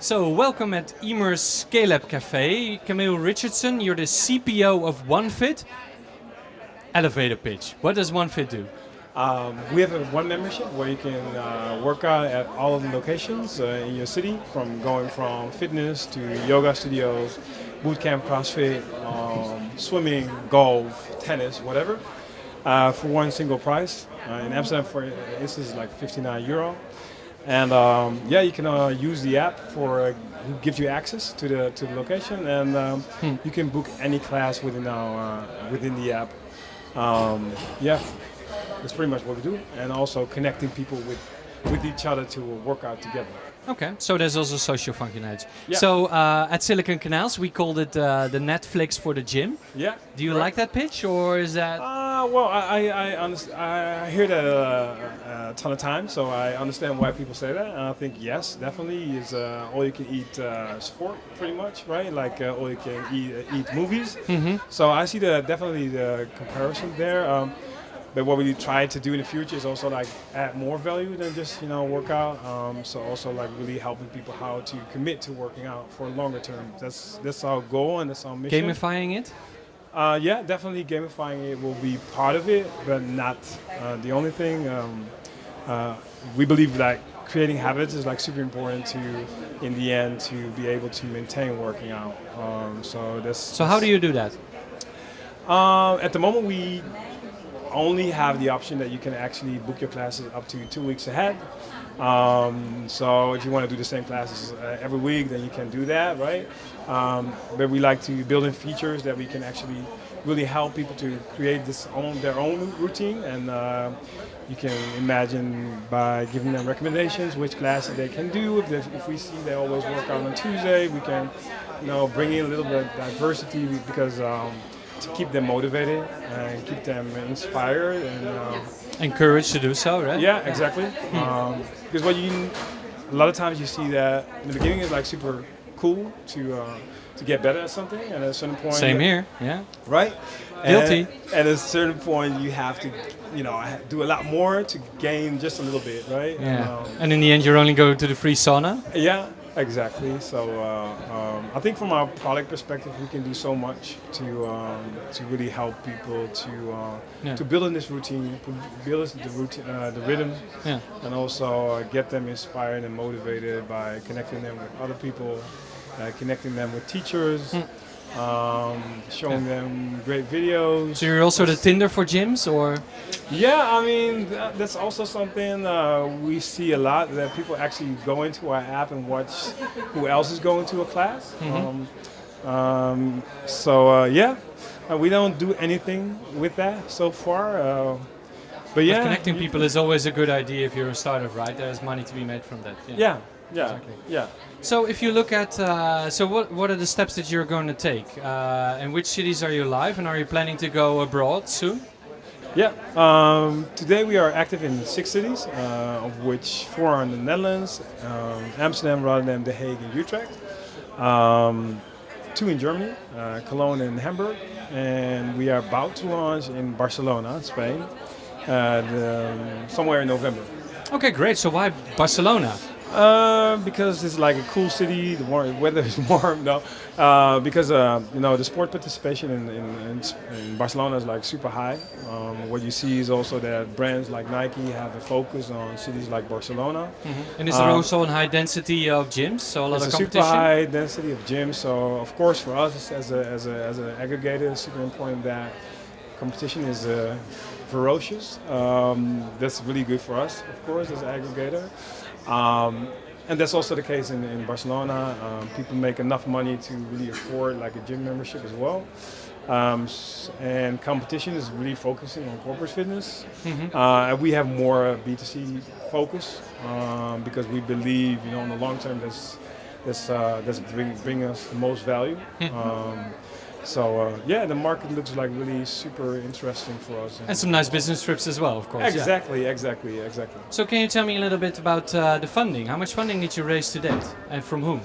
So, welcome at EMERCE Scaleup Cafe. Camille Richardson, you're the CPO of OneFit. Elevator pitch. What does OneFit do? We have a one membership where you can work out at all of the locations in your city, going from fitness to yoga studios, bootcamp, CrossFit, swimming, golf, tennis, whatever, for one single price. In Amsterdam, this is like €59. And you can use the app who gives you access to the location, and you can book any class within the app. That's pretty much what we do, and also connecting people with each other to work out together. Okay, so there's also social functionality. Yeah. So at Silicon Canals, we called it the Netflix for the gym. Yeah. Do you like that pitch, or is that? Well, I hear that a ton of times, so I understand why people say that. And I think yes, definitely is all you can eat sport, pretty much, right? Like all you can eat movies. Mm-hmm. So I see definitely the comparison there. But what we try to do in the future is also like add more value than just work out. So also like really helping people how to commit to working out for longer term. That's our goal and that's our mission. Gamifying it? Yeah, definitely gamifying it will be part of it, but not the only thing. We believe like creating habits is like super important to, in the end, to be able to maintain working out. So how do you do that? At the moment, we only have the option that you can actually book your classes up to 2 weeks ahead. So if you want to do the same classes every week, then you can do that, right? But we like to build in features that we can actually really help people to create their own routine, and you can imagine by giving them recommendations which classes they can do. If we see they always work out on Tuesday, we can bring in a little bit of diversity because to keep them motivated and keep them inspired and encouraged to do so, right? Yeah, exactly. Because a lot of times you see that in the beginning it's like super cool to get better at something, and at a certain point. Same here, yeah. Right. Guilty. And at a certain point you have to, do a lot more to gain just a little bit, right? Yeah. And in the end, you're only going to the free sauna. Yeah. Exactly. So I think from our product perspective, we can do so much to really help people to build in this routine, build the rhythm, and also get them inspired and motivated by connecting them with other people, connecting them with teachers. Showing them great videos. So you're also the Tinder for gyms, or? Yeah, I mean that's also something we see a lot, that people actually go into our app and watch who else is going to a class. Mm-hmm. We don't do anything with that so far. But connecting people is always a good idea if you're a startup, right? There's money to be made from that. Yeah. Exactly. Yeah. So if you look at, what are the steps that you're going to take? In which cities are you live, and are you planning to go abroad soon? Yeah. Today we are active in 6 cities, of which 4 are in the Netherlands, Amsterdam, Rotterdam, The Hague, and Utrecht. 2 in Germany, Cologne and Hamburg, and we are about to launch in Barcelona, Spain, somewhere in November. Okay, great. So why Barcelona? Because it's like a cool city, the weather is warm. No, because the sport participation in Barcelona is like super high. What you see is also that brands like Nike have a focus on cities like Barcelona. Mm-hmm. And is there also a high density of gyms? So a lot of competition. Super high density of gyms. So of course for us as an aggregator, it's super important that competition is ferocious. That's really good for us, of course, as an aggregator. And that's also the case in Barcelona. People make enough money to really afford like a gym membership as well. And competition is really focusing on corporate fitness. Mm-hmm. And we have more B2C focus because we believe, in the long term, that's bring us the most value. The market looks like really super interesting for us. And some nice business trips as well, of course. Exactly. So can you tell me a little bit about the funding? How much funding did you raise to date, and from whom?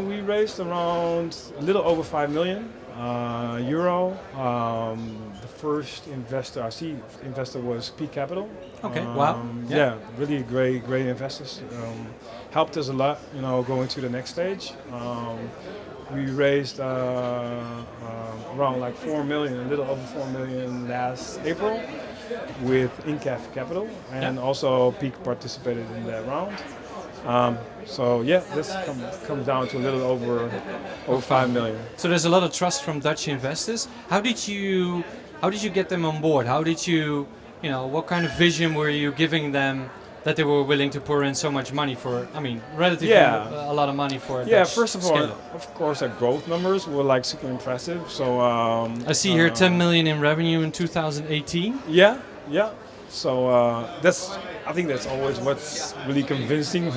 We raised around a little over 5 million. euro. The first investor, our seed investor, was P Capital. Okay, wow. Yeah, really great investors. Helped us a lot, going to the next stage. We raised around like 4 million, a little over 4 million last April with Incaf Capital, and also Peak participated in that round. So yeah, this comes down to a little over 5 million. So there's a lot of trust from Dutch investors. How did you get them on board? How did you what kind of vision were you giving them that they were willing to pour in so much money for? I mean, relatively a lot of money for. Yeah, first of all, of course, our growth numbers were like super impressive. So I see here 10 million in revenue in 2018. Yeah. So I think that's always what's really convincing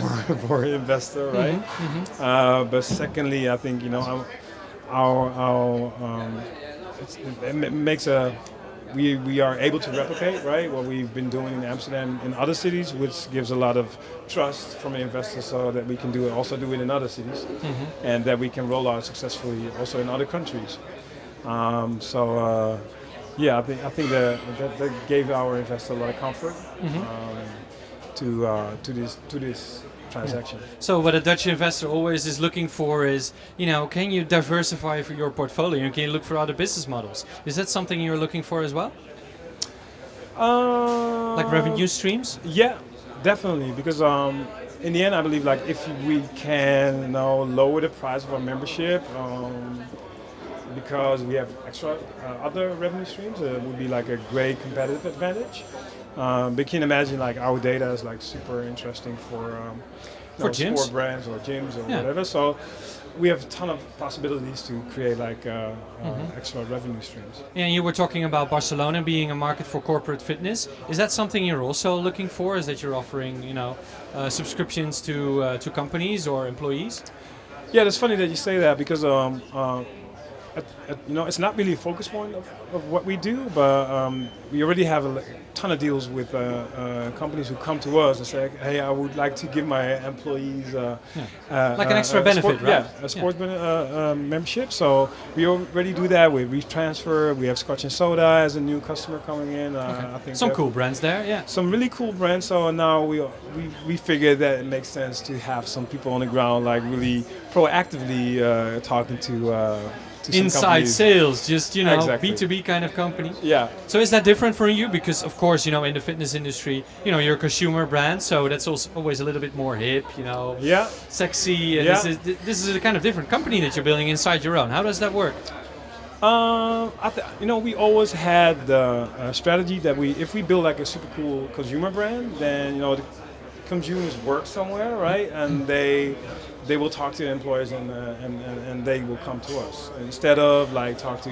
for an investor, right? But secondly, I think it makes we are able to replicate, right, what we've been doing in Amsterdam in other cities, which gives a lot of trust from the investors, so that we can do it in other cities, and that we can roll out successfully also in other countries. Yeah, I think that gave our investor a lot of comfort to this transaction. So what a Dutch investor always is looking for is, can you diversify for your portfolio? And can you look for other business models? Is that something you're looking for as well? Like revenue streams? Yeah, definitely. Because in the end, I believe like if we can lower the price of our membership, because we have extra other revenue streams, it would be like a great competitive advantage. But you can imagine like our data is like super interesting for gyms, sport brands or gyms or whatever. So we have a ton of possibilities to create like extra revenue streams. And you were talking about Barcelona being a market for corporate fitness. Is that something you're also looking for? Is that you're offering subscriptions to companies or employees? Yeah, it's funny that you say that, because it's not really a focus point of what we do, but we already have a ton of deals with companies who come to us and say, hey, I would like to give my employees like an extra benefit, right? Yeah, a sports membership. So we already do that with Reef Transfer. We have Scotch and Soda as a new customer coming in. I think some cool brands there, yeah. Some really cool brands. So now we figured that it makes sense to have some people on the ground, like really proactively talking to inside companies. Sales, just Exactly. B2B kind of company. Yeah. So is that different for you? Because of course, in the fitness industry, you're a consumer brand, so that's also always a little bit more hip, sexy. Yeah. This is a kind of different company that you're building inside your own. How does that work? We always had the strategy that if we build like a super cool consumer brand, then the consumers work somewhere, right? And they will talk to the employers and they will come to us instead of like talk to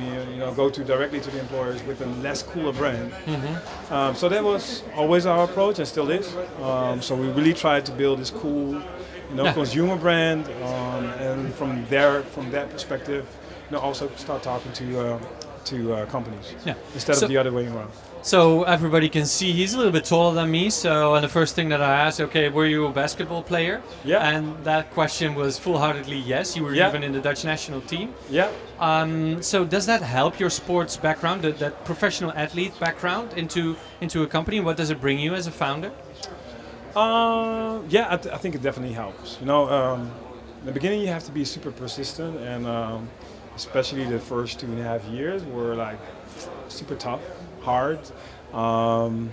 go directly to the employers with a less cooler brand. So that was always our approach and still is. So we really tried to build this cool, consumer brand, and from that perspective, also start talking to companies instead of the other way around. So everybody can see he's a little bit taller than me. So, and the first thing that I asked, okay, were you a basketball player? Yeah. And that question was full-heartedly yes. You were even in the Dutch national team. Yeah. So does that help your sports background, that professional athlete background into a company? What does it bring you as a founder? I think it definitely helps. In the beginning, you have to be super persistent, and especially the first 2.5 years were like super tough. Hard, and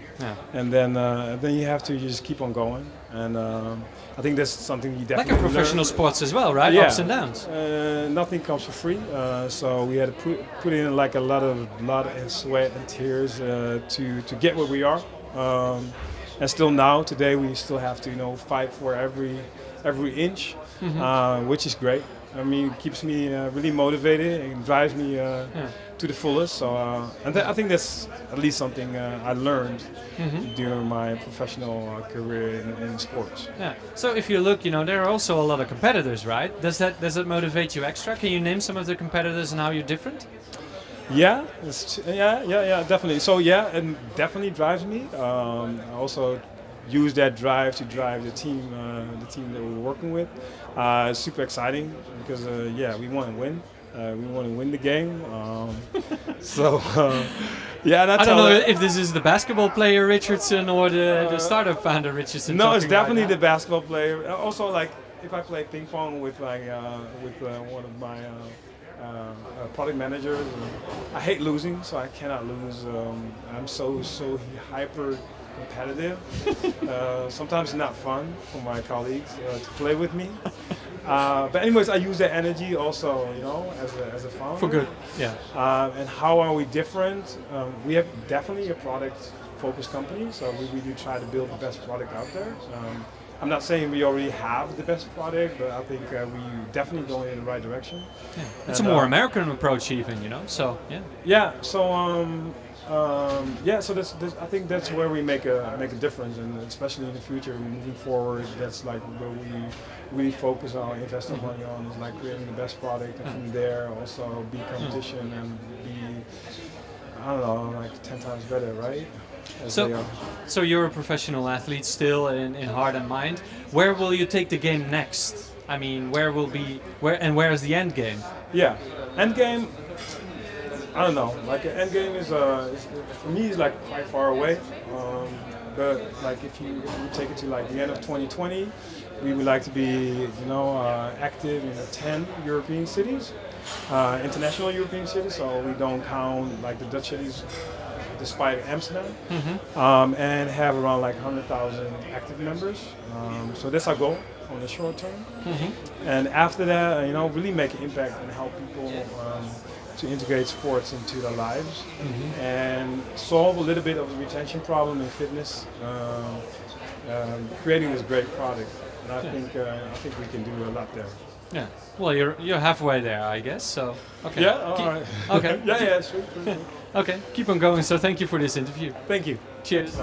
then you have to just keep on going, and I think that's something you definitely like a professional sports as well, right? Yeah. Ups and downs. Nothing comes for free, so we had to put in like a lot of blood and sweat and tears to get where we are, and still now today we still have to fight for every inch, which is great. I mean, it keeps me really motivated and drives me to the fullest. So, I think that's at least something I learned during my professional career in sports. Yeah. So if you look, there are also a lot of competitors, right? Does that motivate you extra? Can you name some of the competitors and how you're different? Yeah, definitely. So it definitely drives me. I also use that drive to drive the team that we're working with. It's super exciting because we want to win. We want to win the game. So, yeah, and I don't tell know them- if this is the basketball player Richardson or the startup founder Richardson. No, it's talking right definitely now. the basketball player. Also, like if I play ping pong with like one of my product managers, I hate losing, so I cannot lose. I'm so hyper competitive. Sometimes it's not fun for my colleagues to play with me. But anyways, I use that energy also, you know, as a founder. For good, yeah. And how are we different? We have definitely a product-focused company, so we do try to build the best product out there. I'm not saying we already have the best product, but I think we definitely going in the right direction. Yeah. It's a more American approach even, you know, so yeah. Yeah, so so that's I think that's where we make a difference, and especially in the future, moving forward, that's like where we focus our investing money on, is like creating the best product, and from there also be competition and be, I don't know, like 10 times better, right? As they are. So you're a professional athlete still in heart and mind. Where will you take the game next? I mean, where is the end game? Yeah, end game. I don't know. Like end game is for me is like quite far away. But like if you take it to like the end of 2020, we would like to be active in 10 European cities, international European cities. So we don't count like the Dutch cities, despite Amsterdam, and have around like 100,000 active members. So that's our goal on the short term. And after that, really make an impact and help people to integrate sports into their lives and solve a little bit of the retention problem in fitness, creating this great product. And I think we can do a lot there. Yeah. Well, you're halfway there, I guess. So okay. Yeah. All right. Okay. Yeah. Sure. Okay. Keep on going. So thank you for this interview. Thank you. Cheers.